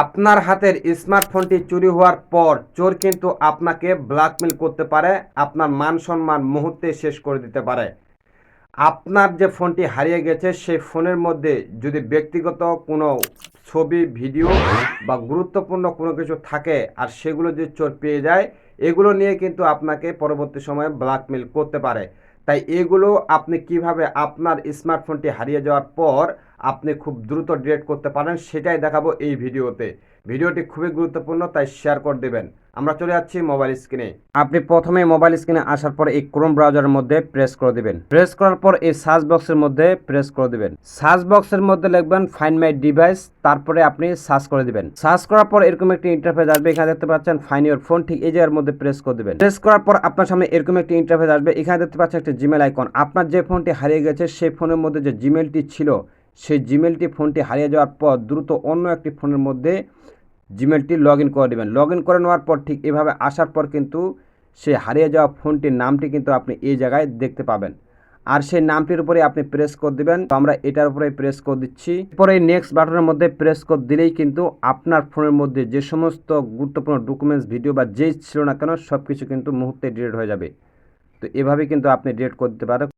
আপনার হাতের স্মার্টফোনটি চুরি হওয়ার পর চোর কিন্তু আপনাকে ব্ল্যাকমেল করতে পারে, আপনার মান সম্মান মুহূর্তে শেষ করে দিতে পারে। আপনার যে ফোনটি হারিয়ে গেছে সেই ফোনের মধ্যে যদি ব্যক্তিগত কোনো ছবি, ভিডিও বা গুরুত্বপূর্ণ কোনো কিছু থাকে আর সেগুলো যদি চোর পেয়ে যায়, এগুলো নিয়ে কিন্তু আপনাকে পরবর্তী সময়ে ব্ল্যাকমেল করতে পারে। তাই এগুলো আপনি কিভাবে আপনার স্মার্টফোনটি হারিয়ে যাওয়ার পর আপনি খুব দ্রুত ডিলিট করতে পারেন সেটাই দেখাবো এই ভিডিওতে। ভিডিওটি খুবই গুরুত্বপূর্ণ, তাই শেয়ার করে দেবেন। আমরা চলে যাচ্ছি মোবাইল স্ক্রিনে। আপনি প্রথমে মোবাইল স্ক্রিনে আসার পর এই ক্রোম ব্রাউজারের মধ্যে প্রেস করে দিবেন। প্রেস করার পর এই সার্চ বক্সের মধ্যে প্রেস করে দিবেন। সার্চ বক্সের মধ্যে লিখবেন ফাইন্ড মাই ডিভাইস, তারপরে আপনি সার্চ করে দিবেন। সার্চ করার পর এরকম একটি ইন্টারফেস আসবে, এখানে দেখতে পাচ্ছেন ফাইন্ড ইওর ফোন, ঠিক এই জায়গার মধ্যে প্রেস করে দিবেন। প্রেস করার পর আপনার সামনে এরকম একটি ইন্টারফেস আসবে, এখানে দেখতে পাচ্ছেন একটা জিমেল আইকন। আপনার যে ফোনটি হারিয়ে গেছে সেই ফোনের মধ্যে যে জিমেলটি ছিল সেই জিমেলটি ফোনটি হারিয়ে যাওয়ার পর দ্রুত অন্য একটি ফোনের মধ্যে জিমেলটি লগ ইন করে দেবেন। লগ ইন করে নেওয়ার পর ঠিক এভাবে আসার পর কিন্তু সেই হারিয়ে যাওয়া ফোনটির নামটি কিন্তু আপনি এই জায়গায় দেখতে পাবেন, আর সেই নামটির উপরে আপনি প্রেস করে দিবেন। তো আমরা এটার উপরে প্রেস করে দিচ্ছি। এরপরে নেক্সট বাটনের মধ্যে প্রেস করে দিলেই কিন্তু আপনার ফোনের মধ্যে যে সমস্ত গুরুত্বপূর্ণ ডকুমেন্টস, ভিডিও বা যেই ছিল না কেন সব কিছু কিন্তু মুহূর্তে ডিলিট হয়ে যাবে। তো এভাবে কিন্তু আপনি ডিলিট করতে পারেন।